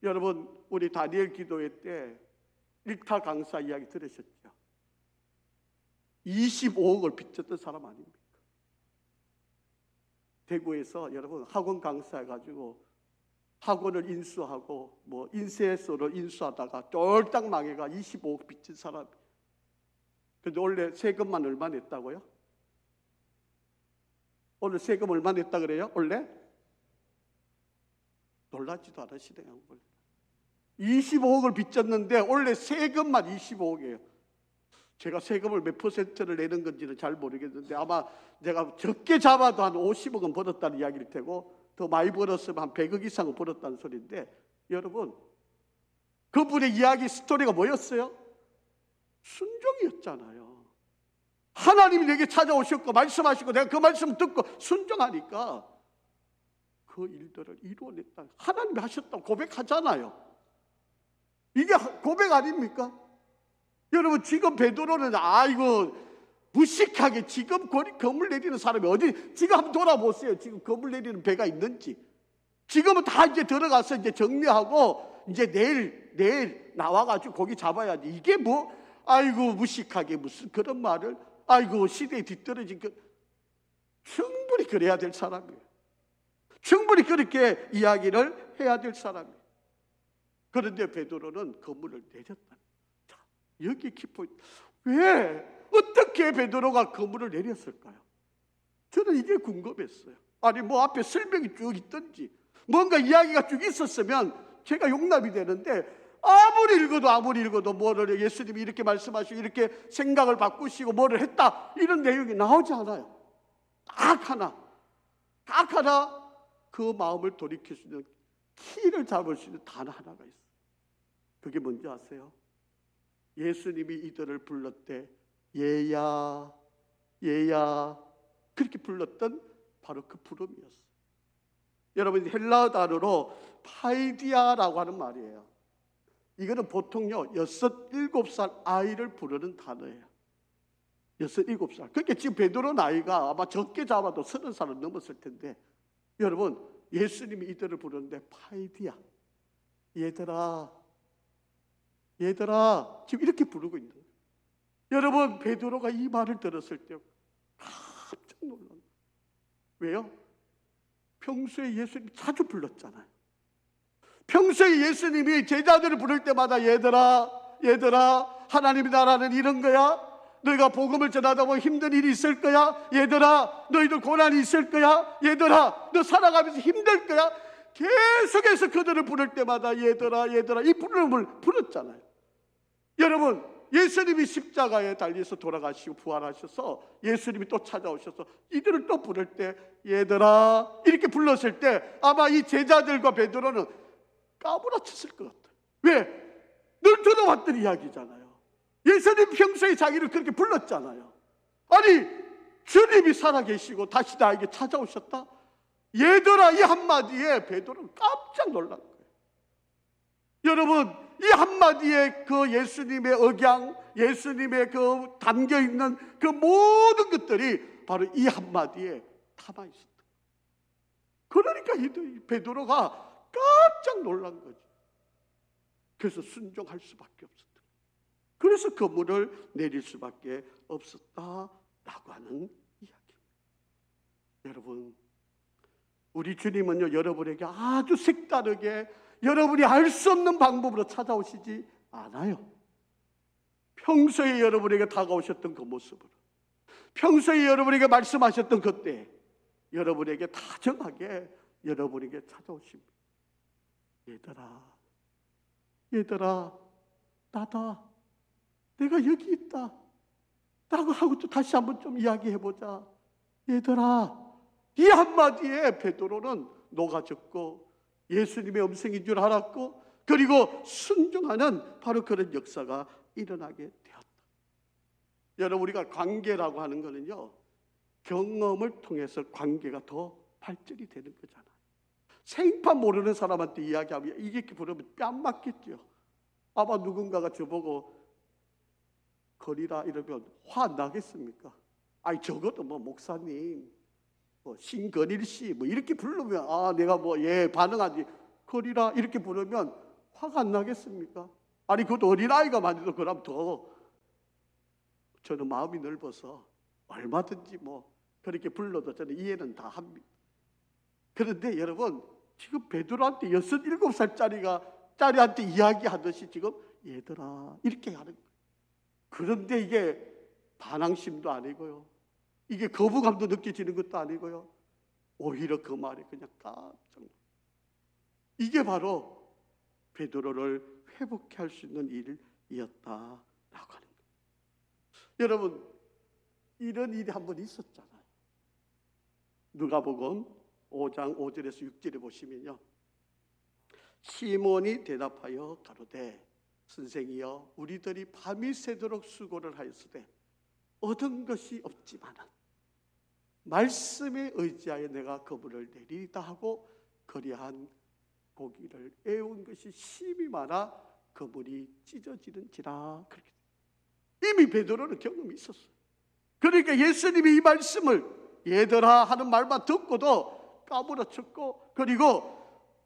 여러분, 우리 다니엘 기도회 때 일타 강사 이야기 들으셨죠? 25억을 빚졌던 사람 아닙니까? 대구에서 여러분 학원 강사해가지고 학원을 인수하고 뭐 인쇄소를 인수하다가 쫄딱 망해가 25억 빚진 사람. 근데 원래 세금만 얼마 냈다고요? 오늘 세금 얼마 냈다 그래요? 원래? 놀라지도 않으시네요. 25억을 빚졌는데 원래 세금만 25억이에요. 제가 세금을 몇 퍼센트를 내는 건지는 잘 모르겠는데 아마 내가 적게 잡아도 한 50억은 벌었다는 이야기일 테고 더 많이 벌었으면 한 100억 이상은 벌었다는 소리인데, 여러분 그분의 이야기 스토리가 뭐였어요? 순종이었잖아요. 하나님이 내게 찾아오셨고 말씀하시고 내가 그 말씀 듣고 순종하니까 그 일들을 이루어냈다. 하나님이 하셨다고 고백하잖아요. 이게 고백 아닙니까? 여러분 지금 베드로는 아이고 무식하게 지금 건물 내리는 사람이 어디, 지금 한번 돌아보세요. 지금 건물 내리는 배가 있는지. 지금은 다 이제 들어가서 이제 정리하고 이제 내일 나와가지고 고기 잡아야지. 이게 뭐 아이고 무식하게 무슨 그런 말을, 아이고 시대에 뒤떨어진 충분히 그래야 될 사람이에요. 충분히 그렇게 이야기를 해야 될 사람이에요. 그런데 베드로는 건물을 내렸다. 자, 여기 키포인트. 왜? 어떻게 베드로가 건물을 내렸을까요? 저는 이게 궁금했어요. 아니 뭐 앞에 설명이 쭉 있든지 뭔가 이야기가 쭉 있었으면 제가 용납이 되는데, 아무리 읽어도 뭐를 예수님이 이렇게 말씀하시고 이렇게 생각을 바꾸시고 뭐를 했다 이런 내용이 나오지 않아요. 딱 하나 그 마음을 돌이킬 수 있는 키를 잡을 수 있는 단어 하나가 있어요. 그게 뭔지 아세요? 예수님이 이들을 불렀대. 얘야 그렇게 불렀던 바로 그 부름이었어요. 여러분 헬라어 단어로 파이디아라고 하는 말이에요. 이거는 보통요 6, 7살 아이를 부르는 단어예요. 6, 7살. 그러니까 지금 베드로 나이가 아마 적게 잡아도 30살은 넘었을 텐데, 여러분 예수님이 이들을 부르는데 파이디아, 얘들아 지금 이렇게 부르고 있는 거예요. 여러분 베드로가 이 말을 들었을 때 깜짝 놀란 거예요. 왜요? 평소에 예수님 자주 불렀잖아요. 평소에 예수님이 제자들을 부를 때마다 얘들아 하나님의 나라는 이런 거야. 너희가 복음을 전하다 보면 힘든 일이 있을 거야. 얘들아 너희들 고난이 있을 거야. 얘들아 너 살아가면서 힘들 거야. 계속해서 그들을 부를 때마다 얘들아 이 부름을 불렀잖아요. 여러분 예수님이 십자가에 달려서 돌아가시고 부활하셔서 예수님이 또 찾아오셔서 이들을 또 부를 때 얘들아 이렇게 불렀을 때 아마 이 제자들과 베드로는 까무라쳤을 것 같아요. 왜? 늘 들어왔던 이야기잖아요. 예수님 평소에 자기를 그렇게 불렀잖아요. 아니 주님이 살아계시고 다시 나에게 찾아오셨다? 얘들아 이 한마디에 베드로는 깜짝 놀란 거예요. 여러분 이 한마디에 그 예수님의 억양, 예수님의 그 담겨있는 그 모든 것들이 바로 이 한마디에 담아있었다. 그러니까 이 베드로가 깜짝 놀란 거지. 그래서 순종할 수밖에 없었다. 그래서 건물을 내릴 수밖에 없었다라고 하는 이야기. 여러분 우리 주님은요 여러분에게 아주 색다르게 여러분이 알 수 없는 방법으로 찾아오시지 않아요. 평소에 여러분에게 다가오셨던 그 모습으로, 평소에 여러분에게 말씀하셨던 그때 여러분에게 다정하게 여러분에게 찾아오십니다. 얘들아 나다, 내가 여기 있다 라고 하고 또 다시 한번 좀 이야기해보자. 얘들아, 이 한마디에 베드로는 녹아졌고 예수님의 음성인 줄 알았고 그리고 순종하는 바로 그런 역사가 일어나게 되었다. 여러분 우리가 관계라고 하는 거는요 경험을 통해서 관계가 더 발전이 되는 거잖아요. 생판 모르는 사람한테 이야기하면 이게 부르면 뺨 맞겠죠. 아마 누군가가 저보고 거리라 이러면 화 안 나겠습니까? 아니 적어도 뭐 목사님, 뭐 신건일 씨 뭐 이렇게 부르면 내가 뭐 반응하지. 거리라 이렇게 부르면 화가 안 나겠습니까? 아니 그것도 어린아이가 만져도 그럼 더 저는 마음이 넓어서 얼마든지 뭐 그렇게 불러도 저는 이해는 다 합니다. 그런데 여러분 지금 베드로한테 6, 7살짜리한테 이야기하듯이 지금 얘들아 이렇게 하는 거예요. 그런데 이게 반항심도 아니고요. 이게 거부감도 느껴지는 것도 아니고요. 오히려 그 말에 그냥 깜짝 놀라요. 이게 바로 베드로를 회복해 할 수 있는 일이었다라고 하는 거예요. 여러분 이런 일이 한 번 있었잖아요. 누가복음 5장 5절에서 6절에 보시면요. 시몬이 대답하여 가로되 선생이여 우리들이 밤이 새도록 수고를 하였으되 얻은 것이 없지만은 말씀에 의지하여 내가 그물을 내리다 하고 거리한 고기를 애운 것이 심히 많아 그물이 찢어지는지라. 그렇게 이미 베드로는 경험이 있었어요. 그러니까 예수님이 이 말씀을 얘들아 하는 말만 듣고도 까무러쳤고, 그리고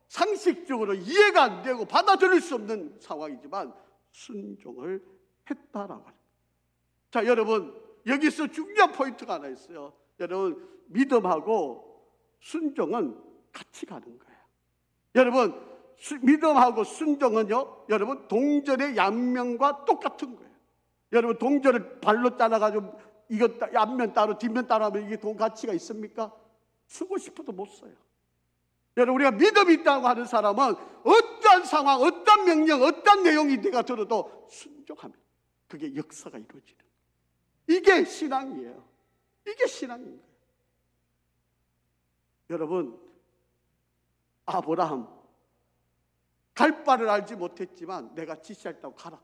상식적으로 이해가 안 되고 받아들일 수 없는 상황이지만 순종을 했다라고 합니다. 자, 여러분 여기서 중요한 포인트가 하나 있어요. 여러분 믿음하고 순종은 같이 가는 거예요. 여러분 믿음하고 순종은요, 여러분 동전의 양면과 똑같은 거예요. 여러분 동전을 발로 따라가지고 이거 앞면 따로 뒷면 따로 하면 이게 돈 가치가 있습니까? 쓰고 싶어도 못 써요. 여러분 우리가 믿음이 있다고 하는 사람은 어떠한 상황, 어떠한 명령, 어떠한 내용이 내가 들어도 순종하면 그게 역사가 이루어지는 거예요. 이게 신앙이에요. 이게 신앙인 거예요. 여러분 아브라함 갈 바를 알지 못했지만 내가 지시했다고 가라.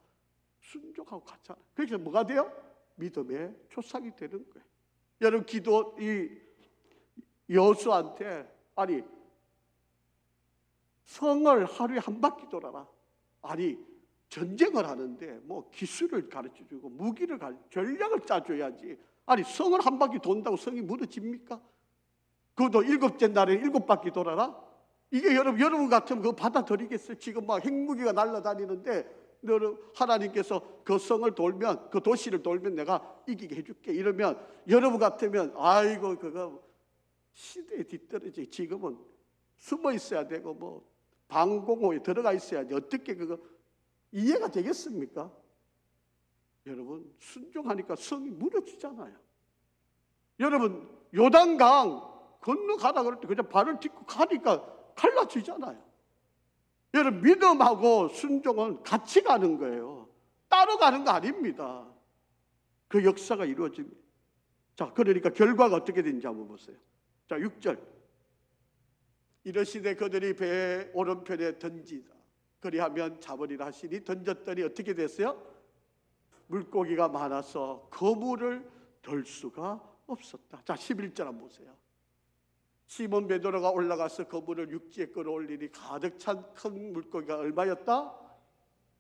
순종하고 갔잖아요. 그래서 뭐가 돼요? 믿음의 초상이 되는 거예요. 여러분 이 여호수아한테 아니 성을 하루에 한 바퀴 돌아라. 아니 전쟁을 하는데 뭐 기술을 가르쳐주고 무기를 전략을 짜줘야지. 아니 성을 한 바퀴 돈다고 성이 무너집니까? 그것도 7째 날에 7바퀴 돌아라. 이게 여러분 같으면 그거 받아들이겠어요? 지금 막 핵무기가 날아다니는데 하나님께서 그 성을 돌면, 그 도시를 돌면 내가 이기게 해줄게 이러면 여러분 같으면 아이고 그거 시대에 뒤떨어지. 지금은 숨어 있어야 되고 뭐 방공호에 들어가 있어야지. 어떻게 그거 이해가 되겠습니까? 여러분 순종하니까 성이 무너지잖아요. 여러분 요단강 건너가라 그럴 때 그냥 발을 딛고 가니까 갈라지잖아요. 여러분 믿음하고 순종은 같이 가는 거예요. 따로 가는 거 아닙니다. 그 역사가 이루어집니다. 자, 그러니까 결과가 어떻게 되는지 한번 보세요. 자, 6절. 이르시되 그들이 배의 오른편에 던지다 그리하면 잡으리라 하시니 던졌더니 어떻게 됐어요? 물고기가 많아서 그물을 덜 수가 없었다. 자, 11절 한번 보세요. 시몬 베드로가 올라가서 그물을 육지에 끌어올리니 가득 찬 큰 물고기가 얼마였다?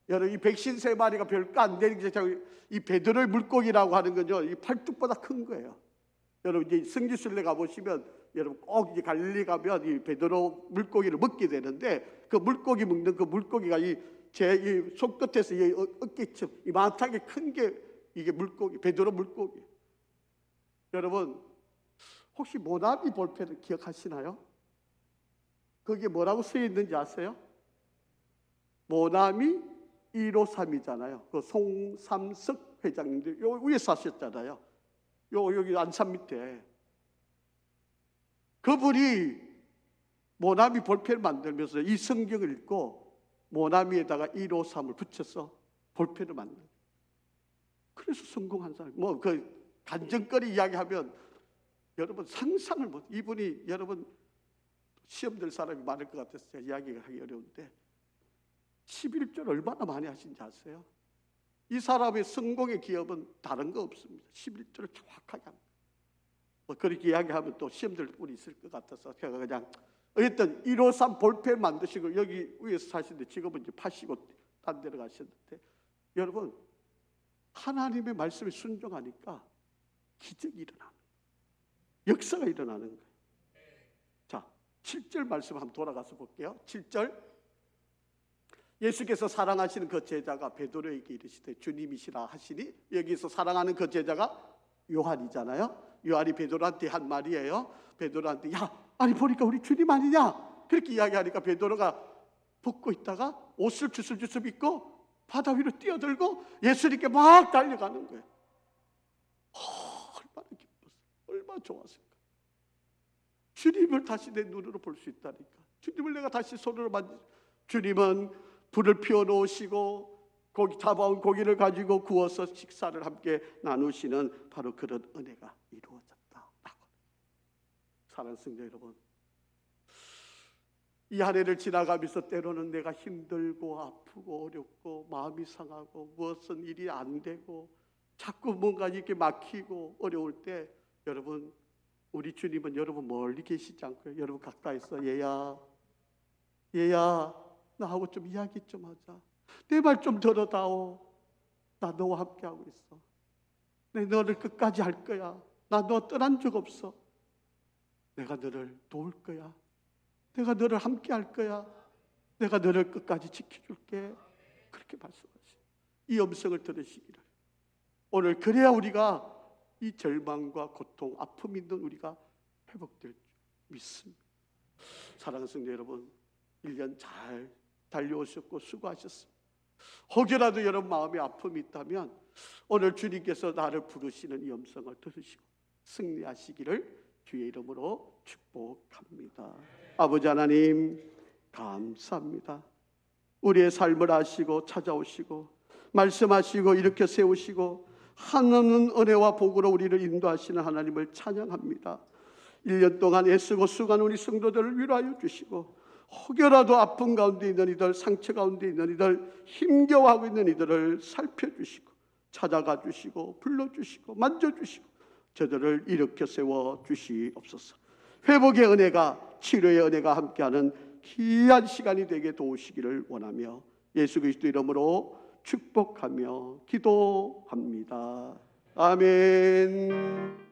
여러분 이 백신 3마리가 별거 안 되는 게 이 베드로의 물고기라고 하는 건요, 이 팔뚝보다 큰 거예요. 여러분 이제 성지순례 가보시면 여러분 꼭 이제 갈릴리 가면 이 베드로 물고기를 먹게 되는데 그 물고기 먹는 그 물고기가 이 손끝에서 이 어깨쯤 이만하게 큰 게 이게 물고기, 베드로 물고기. 여러분 혹시 모나미 볼펜을 기억하시나요? 거기에 뭐라고 쓰여 있는지 아세요? 모나미 153이잖아요. 그 송삼석 회장님들 요 위에 사셨잖아요. 여기 안산 밑에. 그분이 모나미 볼펜을 만들면서 이 성경을 읽고 모나미에다가 153을 붙여서 볼펜을 만든. 그래서 성공한 사람. 뭐 그 간증거리 이야기하면 여러분 상상을 못. 이분이 여러분 시험 될 사람이 많을 것 같아서 제가 이야기가 하기 어려운데 11절 얼마나 많이 하신지 아세요? 이 사람의 성공의 기업은 다른 거 없습니다. 11절을 정확하게 합니다. 뭐 그렇게 이야기하면 또 시험 들 분이 있을 것 같아서 제가 그냥 어쨌든 153 볼펜 만드시고 여기 위에서 사시는데 지금은 이제 파시고 딴 데로 가셨는데, 여러분 하나님의 말씀에 순종하니까 기적이 일어나는 거예요. 역사가 일어나는 거예요. 자, 7절 말씀 한번 돌아가서 볼게요. 7절, 예수께서 사랑하시는 그 제자가 베드로에게 이르시되 주님이시라 하시니, 여기서 사랑하는 그 제자가 요한이잖아요. 요한이 베드로한테 한 말이에요. 베드로한테 야, 아니 보니까 우리 주님 아니냐, 그렇게 이야기하니까 베드로가 벗고 있다가 옷을 주슬주슬 입고 바다 위로 뛰어들고 예수님께 막 달려가는 거예요. 얼마나 기뻤어, 얼마나 좋았을까. 주님을 다시 내 눈으로 볼 수 있다니까. 주님을 내가 다시 손으로 주님은 불을 피워놓으시고 고기 잡아온 고기를 가지고 구워서 식사를 함께 나누시는 바로 그런 은혜가 이루어졌다라고. 사랑하는 성도 여러분, 이 한 해를 지나가면서 때로는 내가 힘들고 아프고 어렵고 마음이 상하고 무엇은 일이 안 되고 자꾸 뭔가 이렇게 막히고 어려울 때, 여러분 우리 주님은 여러분 멀리 계시지 않고요. 여러분 가까이서 얘야 나하고 좀 이야기 좀 하자. 내 말 좀 들어다오. 나 너와 함께하고 있어. 내 너를 끝까지 할 거야. 나 너 떠난 적 없어. 내가 너를 도울 거야. 내가 너를 함께할 거야. 내가 너를 끝까지 지켜줄게. 그렇게 말씀하시죠. 이 음성을 들으시기를. 오늘 그래야 우리가 이 절망과 고통, 아픔 있는 우리가 회복될 줄 믿습니다. 사랑하는 성도 여러분, 1년 잘 달려오셨고 수고하셨습니다. 혹여라도 여러분 마음에 아픔이 있다면 오늘 주님께서 나를 부르시는 이 음성을 들으시고 승리하시기를 주의 이름으로 축복합니다. 아버지 하나님 감사합니다. 우리의 삶을 아시고 찾아오시고 말씀하시고 일으켜 세우시고 한없는 은혜와 복으로 우리를 인도하시는 하나님을 찬양합니다. 1년 동안 애쓰고 수고한 우리 성도들을 위로하여 주시고 혹여라도 아픔 가운데 있는 이들, 상처 가운데 있는 이들, 힘겨워하고 있는 이들을 살펴주시고 찾아가 주시고 불러주시고 만져주시고 저들을 일으켜 세워 주시옵소서. 회복의 은혜가, 치료의 은혜가 함께하는 귀한 시간이 되게 도우시기를 원하며 예수 그리스도 이름으로 축복하며 기도합니다. 아멘.